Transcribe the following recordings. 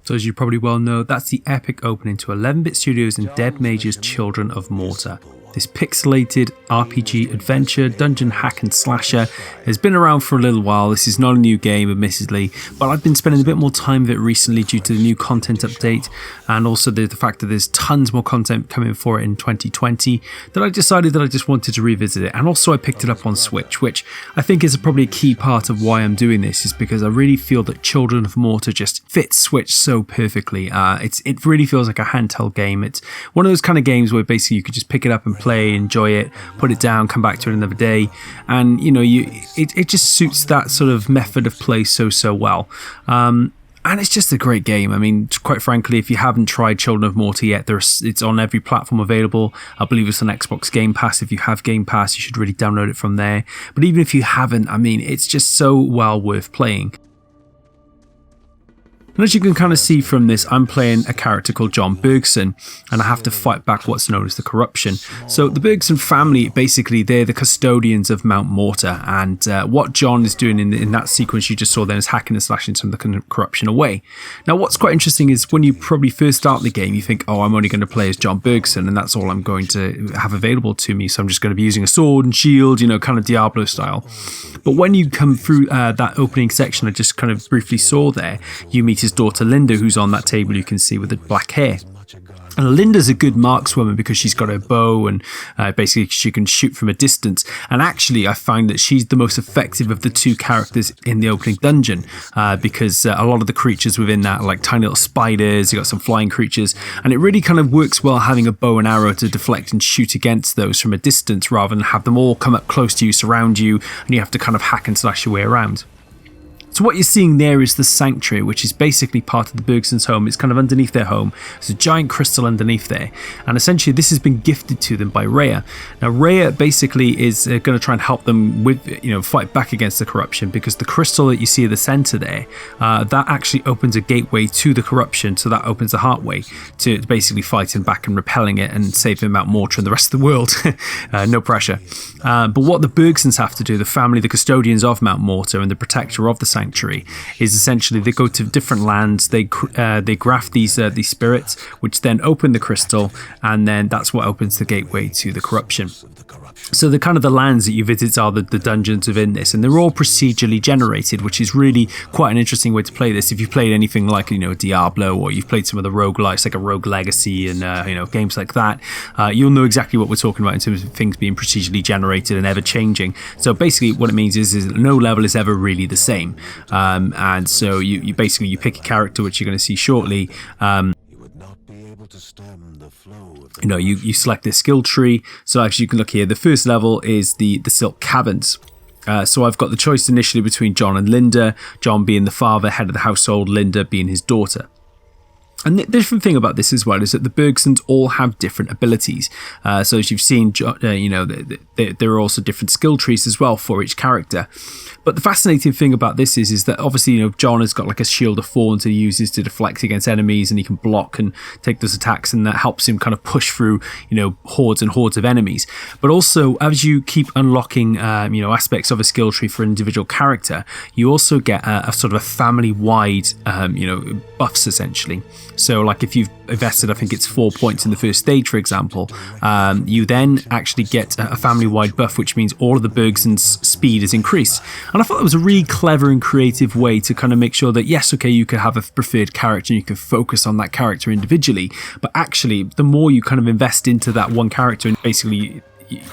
So as you probably well know, that's the epic opening to 11-Bit Studios and Deb Major's Children of Morta. This pixelated RPG adventure dungeon hack and slasher has been around for a little while. This is not a new game, admittedly, but I've been spending a bit more time with it recently due to the new content update and also the fact that there's tons more content coming for it in 2020 that I decided that I just wanted to revisit it. And also I picked it up on Switch, which I think is probably a key part of why I'm doing this, is because I really feel that Children of Morta just fits Switch so perfectly. It really feels like a handheld game. It's one of those kind of games where basically you could just pick it up and play, enjoy it, put it down, come back to it another day, and it just suits that sort of method of play so well. And it's just a great game. I mean, quite frankly, if you haven't tried Children of Morta yet, it's on every platform available. I believe it's on Xbox Game Pass. If you have Game Pass, you should really download it from there. But even if you haven't, I mean, it's just so well worth playing. And as you can kind of see from this, I'm playing a character called John Bergson, and I have to fight back what's known as the corruption. So the Bergson family, basically, they're the custodians of Mount Morta, and what John is doing in that sequence you just saw then is hacking and slashing some of the corruption away. Now, what's quite interesting is when you probably first start the game, you think, oh, I'm only going to play as John Bergson, and that's all I'm going to have available to me, so I'm just going to be using a sword and shield, kind of Diablo style. But when you come through that opening section I just kind of briefly saw there, you meet his daughter Linda, who's on that table you can see with the black hair. And Linda's a good markswoman because she's got a bow and basically she can shoot from a distance. And actually, I find that she's the most effective of the two characters in the opening dungeon because a lot of the creatures within that are like tiny little spiders, you've got some flying creatures, and it really kind of works well having a bow and arrow to deflect and shoot against those from a distance rather than have them all come up close to you, surround you, and you have to kind of hack and slash your way around. So what you're seeing there is the sanctuary, which is basically part of the Bergsons' home. It's kind of underneath their home. There's a giant crystal underneath there. And essentially this has been gifted to them by Rhea. Now Rhea basically is going to try and help them with, fight back against the corruption, because the crystal that you see at the center there, that actually opens a gateway to the corruption. So that opens the heartway to basically fighting back and repelling it and saving Mount Morta and the rest of the world. No pressure. But what the Bergsons have to do, the family, the custodians of Mount Morta and the protector of the sanctuary, is essentially they go to different lands, they graft these spirits, which then open the crystal, and then that's what opens the gateway to the corruption. So the kind of the lands that you visit are the dungeons within this, and they're all procedurally generated, which is really quite an interesting way to play this. If you've played anything like Diablo, or you've played some of the roguelikes like a Rogue Legacy and games like that, you'll know exactly what we're talking about in terms of things being procedurally generated and ever changing. So basically what it means is no level is ever really the same, and so you basically you pick a character, which you're going to see shortly. You select the skill tree. So as you can look here, the first level is the Silk Caverns. So I've got the choice initially between John and Linda, John being the father, head of the household, Linda being his daughter. And the different thing about this as well is that the Bergsons all have different abilities. So as you've seen, there are also different skill trees as well for each character. But the fascinating thing about this is that obviously, John has got like a shield of thorns that he uses to deflect against enemies, and he can block and take those attacks, and that helps him kind of push through, hordes and hordes of enemies. But also, as you keep unlocking, aspects of a skill tree for an individual character, you also get a sort of a family-wide, buffs essentially. So like if you've invested, I think it's 4 points in the first stage, for example, you then actually get a family-wide buff, which means all of the Bergsons' speed is increased. And I thought that was a really clever and creative way to kind of make sure that, yes, okay, you could have a preferred character and you can focus on that character individually, but actually the more you kind of invest into that one character, and basically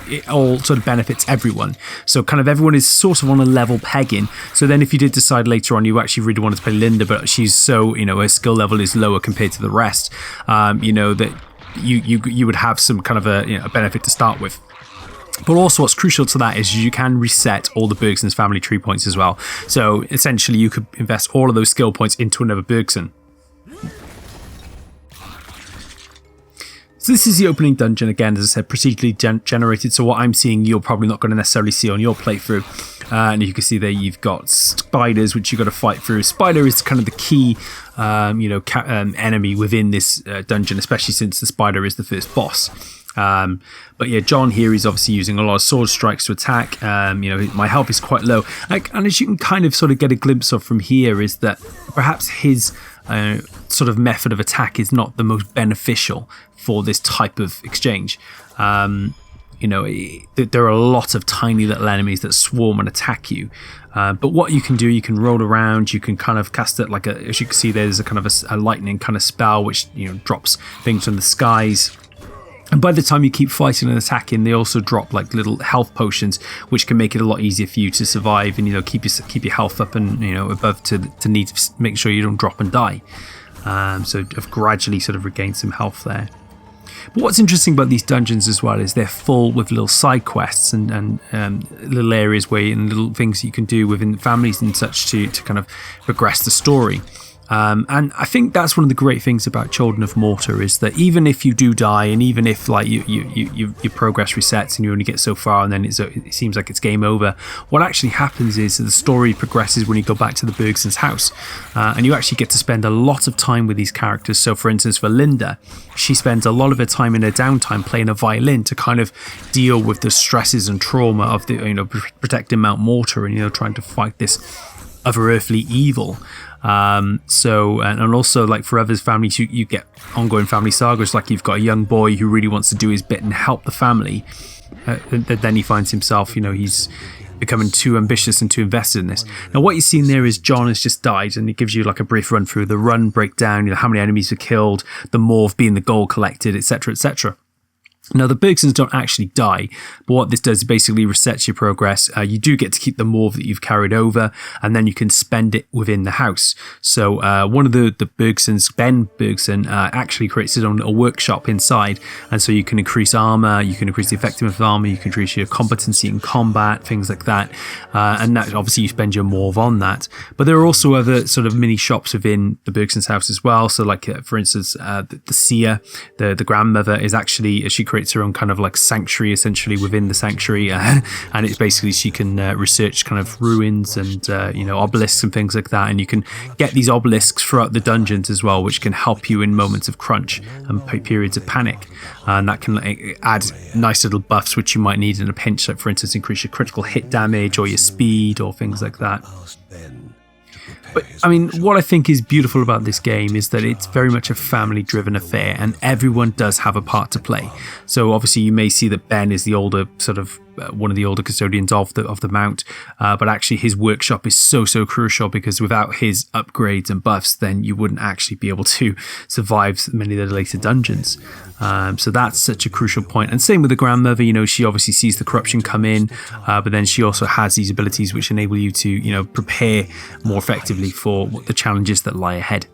it all sort of benefits everyone. So kind of everyone is sort of on a level pegging. So then if you did decide later on you actually really wanted to play Linda, but she's so, her skill level is lower compared to the rest, that you would have some kind of a benefit to start with. But also what's crucial to that is you can reset all the Bergsons family tree points as well. So essentially you could invest all of those skill points into another Bergson. So this is the opening dungeon, again, as I said, procedurally generated. So what I'm seeing, you're probably not going to necessarily see on your playthrough. And you can see there you've got spiders, which you've got to fight through. Spider is kind of the key, enemy within this dungeon, especially since the spider is the first boss. But yeah, John here is obviously using a lot of sword strikes to attack. My health is quite low. And as you can kind of sort of get a glimpse of from here is that perhaps his sort of method of attack is not the most beneficial for this type of exchange. There are a lot of tiny little enemies that swarm and attack you. But what you can do, you can roll around, you can kind of cast it like as you can see, there's a kind of a lightning kind of spell which drops things from the skies. And by the time you keep fighting and attacking, they also drop like little health potions, which can make it a lot easier for you to survive and keep your health up and above to need to make sure you don't drop and die. So I've gradually sort of regained some health there. But what's interesting about these dungeons as well is they're full with little side quests and little areas and little things that you can do within families and such to kind of progress the story. And I think that's one of the great things about Children of Morta is that even if you do die and even if like your progress resets and you only get so far and then it seems like it's game over, what actually happens is that the story progresses when you go back to the Bergsons' house, and you actually get to spend a lot of time with these characters. So for instance, for Linda, she spends a lot of her time in her downtime playing a violin to kind of deal with the stresses and trauma of the protecting Mount Morta and trying to fight this other earthly evil. And also like for others families, you get ongoing family sagas, like you've got a young boy who really wants to do his bit and help the family, then he finds himself he's becoming too ambitious and too invested in this. Now what you're seeing there is John has just died, and it gives you like a brief run through the run breakdown, how many enemies were killed, the morph being the gold collected, etc, etc. Now, the Bergsons don't actually die, but what this does is basically resets your progress. You do get to keep the morph that you've carried over, and then you can spend it within the house. So one of the Bergsons, Ben Bergson, actually creates his own little workshop inside, and so you can increase armor, you can increase the effectiveness of armor, you can increase your competency in combat, things like that. And that obviously you spend your morph on that. But there are also other sort of mini shops within the Bergsons' house as well. So like, for instance, the seer, the grandmother, is actually, she creates her own kind of like sanctuary essentially within the sanctuary, and it's basically she can research kind of ruins and obelisks and things like that, and you can get these obelisks throughout the dungeons as well, which can help you in moments of crunch and periods of panic, and that can add nice little buffs which you might need in a pinch, like for instance increase your critical hit damage or your speed or things like that. But I mean, what I think is beautiful about this game is that it's very much a family-driven affair, and everyone does have a part to play. So obviously, you may see that Ben is the older sort of one of the older custodians of the mount, but actually his workshop is so crucial, because without his upgrades and buffs, then you wouldn't actually be able to survive many of the later dungeons. So that's such a crucial point. And same with the grandmother, she obviously sees the corruption come in, but then she also has these abilities which enable you to prepare more effectively for the challenges that lie ahead.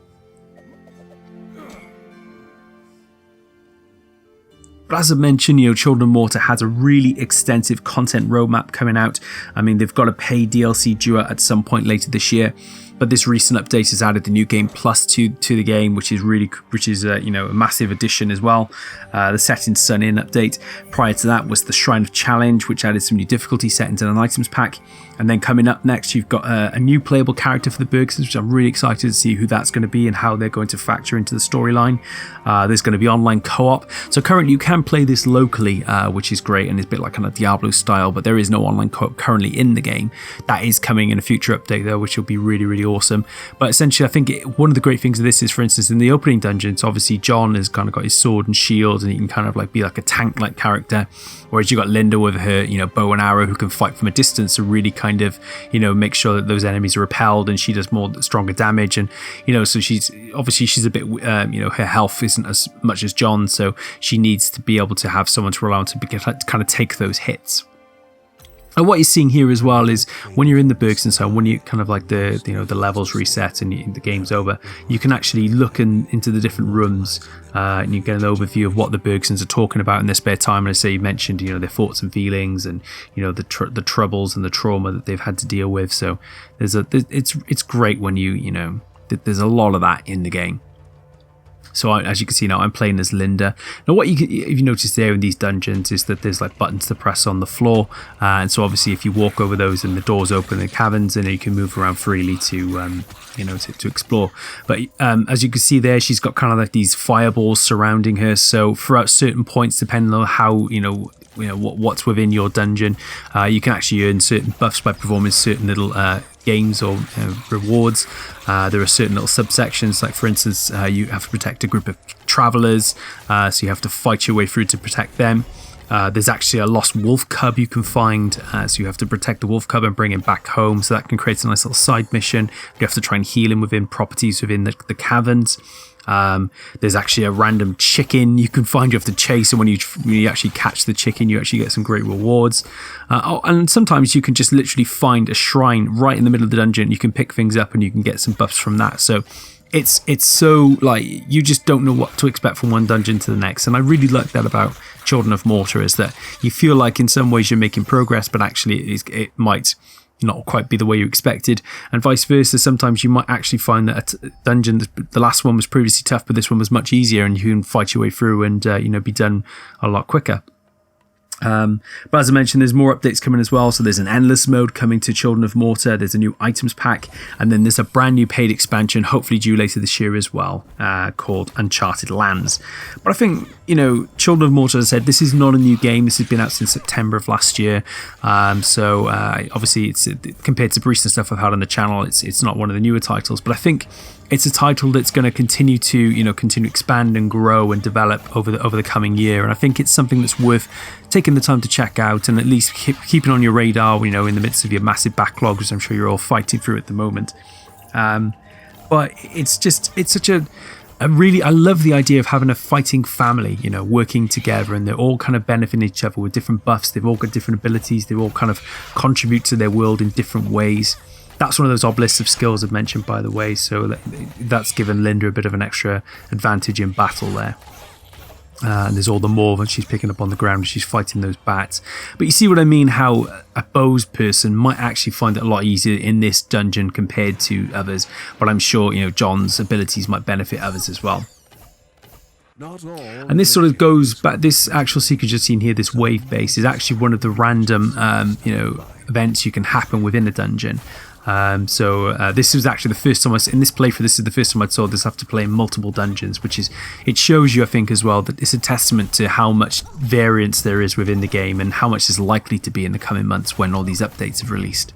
But as I mentioned, Children of Morta has a really extensive content roadmap coming out. I mean, they've got a paid DLC due at some point later this year. But this recent update has added the new game plus to the game, which is a massive addition as well. The Setting Sun In update. Prior to that was the Shrine of Challenge, which added some new difficulty settings and an items pack. And then coming up next, you've got a new playable character for the Bergsons, which I'm really excited to see who that's going to be and how they're going to factor into the storyline. There's going to be online co-op. So currently you can play this locally, which is great, and it's a bit like kind of Diablo style, but there is no online co-op currently in the game. That is coming in a future update though, which will be really awesome. But essentially, I think one of the great things of this is, for instance, in the opening dungeons, obviously John has kind of got his sword and shield, and he can kind of like be like a tank-like character, whereas you got Linda with her, bow and arrow, who can fight from a distance to really kind of, make sure that those enemies are repelled, and she does stronger damage, and so she's a bit, her health isn't as much as John, so she needs to be able to have someone to rely on to kind of take those hits. And what you're seeing here as well is when you're in the Bergsons home, when you kind of like the levels reset and the game's over, you can actually look into the different rooms, and you get an overview of what the Bergsons are talking about in their spare time. And I say you mentioned, their thoughts and feelings, and the troubles and the trauma that they've had to deal with. So it's great when there's a lot of that in the game. So as you can see now, I'm playing as Linda. Now what if you notice there in these dungeons is that there's like buttons to press on the floor, and so obviously if you walk over those and the doors open in the caverns, and you can move around freely to explore. But as you can see there, she's got kind of like these fireballs surrounding her, so throughout certain points, depending on how what's within your dungeon, you can actually earn certain buffs by performing certain little games or rewards. There are certain little subsections, like for instance, you have to protect a group of travelers, so you have to fight your way through to protect them. There's actually a lost wolf cub you can find, so you have to protect the wolf cub and bring him back home, so that can create a nice little side mission. You have to try and heal him within properties within the caverns. There's actually a random chicken you can find you have to chase, and when you actually catch the chicken, you actually get some great rewards. And sometimes you can just literally find a shrine right in the middle of the dungeon. You can pick things up and you can get some buffs from that. So it's so, like, you just don't know what to expect from one dungeon to the next. And I really like that about Children of Morta, is that you feel like in some ways you're making progress, but actually it might not quite be the way you expected, and vice versa. Sometimes you might actually find that a dungeon, the last one was previously tough, but this one was much easier, and you can fight your way through and be done a lot quicker. But as I mentioned, there's more updates coming as well. So there's an endless mode coming to Children of Morta. There's a new items pack, and then there's a brand new paid expansion, hopefully due later this year as well, called Uncharted Lands. But I think, Children of Morta, as I said, this is not a new game. This has been out since September of last year. So obviously, it's compared to recent stuff I've had on the channel, it's not one of the newer titles. But I think it's a title that's going to continue to expand and grow and develop over the coming year, and I think it's something that's worth taking the time to check out and at least keeping on your radar, in the midst of your massive backlog, which I'm sure you're all fighting through at the moment. But it's such I love the idea of having a fighting family, working together, and they're all kind of benefiting each other with different buffs. They've all got different abilities. They all kind of contribute to their world in different ways. That's one of those obelisks of skills I've mentioned, by the way, so that's given Linda a bit of an extra advantage in battle there. And there's all the more that she's picking up on the ground as she's fighting those bats. But you see what I mean, how a bows person might actually find it a lot easier in this dungeon compared to others, but I'm sure John's abilities might benefit others as well. And this sort of goes back, this actual sequence you've seen here, this wave base, is actually one of the random events you can happen within a dungeon. This was actually the first time in this playthrough, this is the first time I saw this after playing multiple dungeons, it shows you, I think, as well, that it's a testament to how much variance there is within the game and how much is likely to be in the coming months when all these updates have released.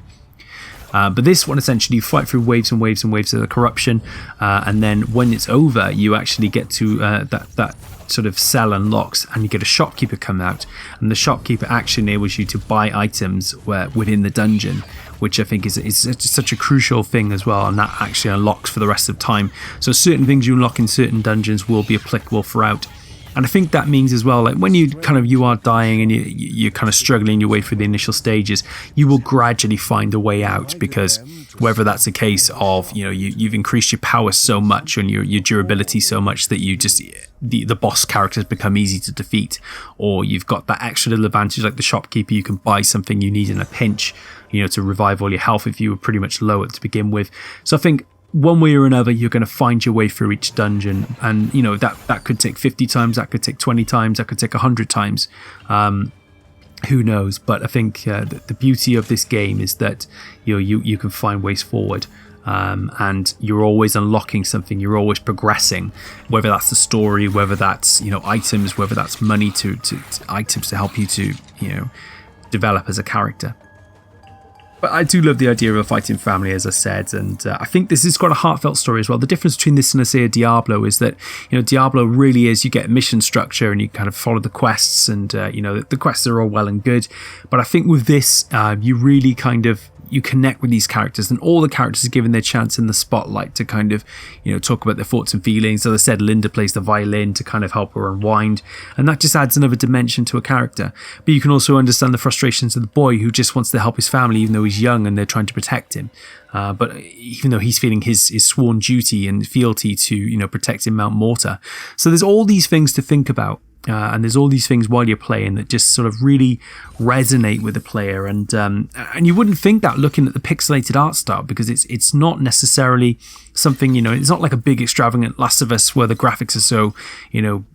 But this one, essentially, you fight through waves and waves and waves of the corruption, and then when it's over, you actually get to that sort of cell unlocks, and you get a shopkeeper come out, and the shopkeeper actually enables you to buy items within the dungeon, which I think is such a crucial thing as well, and that actually unlocks for the rest of time. So certain things you unlock in certain dungeons will be applicable throughout. And I think that means as well, like when you are dying and you're kind of struggling your way through the initial stages, you will gradually find a way out, because whether that's a case of you've increased your power so much and your durability so much that you just the boss characters become easy to defeat, or you've got that extra little advantage like the shopkeeper, you can buy something you need in a pinch, to revive all your health if you were pretty much low to begin with. So I think one way or another, you're going to find your way through each dungeon, and that could take 50 times, that could take 20 times, that could take 100 times. Who knows? But I think the beauty of this game is that you can find ways forward, and you're always unlocking something. You're always progressing, whether that's the story, whether that's items, whether that's money to items to help you to develop as a character. But I do love the idea of a fighting family, as I said, and I think this has got a heartfelt story as well. The difference between this and, say, a Diablo is that, Diablo really is, you get a mission structure and you kind of follow the quests, and, the quests are all well and good. But I think with this, you really you connect with these characters, and all the characters are given their chance in the spotlight to kind of, talk about their thoughts and feelings. As I said, Linda plays the violin to kind of help her unwind, and that just adds another dimension to a character. But you can also understand the frustrations of the boy who just wants to help his family, even though he's young and they're trying to protect him. But even though he's feeling his sworn duty and fealty to, protecting Mount Morta. So there's all these things to think about. And there's all these things while you're playing that just sort of really resonate with the player, and you wouldn't think that looking at the pixelated art style, because it's not necessarily something, it's not like a big extravagant Last of Us where the graphics are so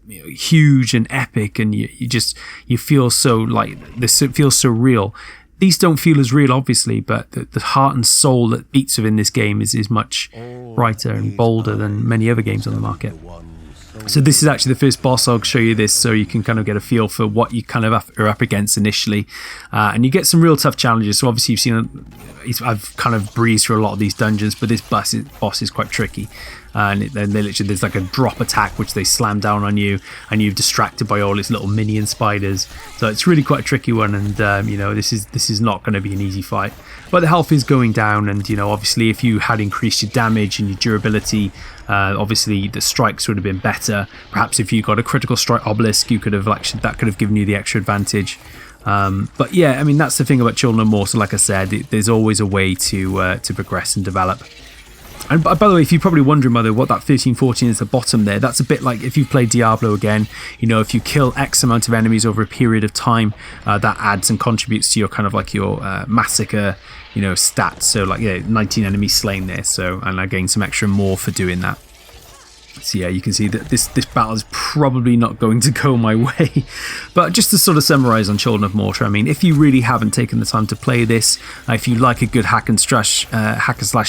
huge and epic, and you feel so like this, it feels so real. These don't feel as real, obviously, but the heart and soul that beats within this game is much brighter and bolder than many other games on the market. So this is actually the first boss. I'll show you this so you can kind of get a feel for what you kind of are up against initially. And you get some real tough challenges. So obviously you've seen, I've kind of breezed through a lot of these dungeons, but this boss is quite tricky. And then there's like a drop attack which they slam down on you, and you're distracted by all these little minion spiders. So it's really quite a tricky one, and you know, this is not going to be an easy fight. But the health is going down, and you know, obviously if you had increased your damage and your durability, obviously the strikes would have been better. Perhaps if you got a critical strike obelisk, you could have actually, that could have given you the extra advantage. But yeah, I mean, that's the thing about Children of Morta. Like I said, there's always a way to progress and develop. And by the way, if you're probably wondering whether what that 1314 is at the bottom there, that's a bit like if you play Diablo again, you know, if you kill X amount of enemies over a period of time, that adds and contributes to your kind of like your massacre, you know, stats. So like, yeah, 19 enemies slain there. So, and I gained some extra more for doing that. So yeah, you can see that this battle is probably not going to go my way. But just to sort of summarize on Children of Morta, I mean, if you really haven't taken the time to play this, if you like a good hack and slash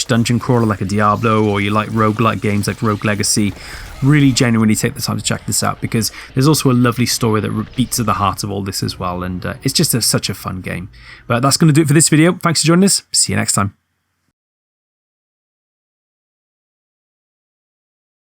dungeon crawler like a Diablo, or you like roguelike games like Rogue Legacy, really genuinely take the time to check this out, because there's also a lovely story that beats at the heart of all this as well, and it's just such a fun game. But that's going to do it for this video. Thanks for joining us. See you next time.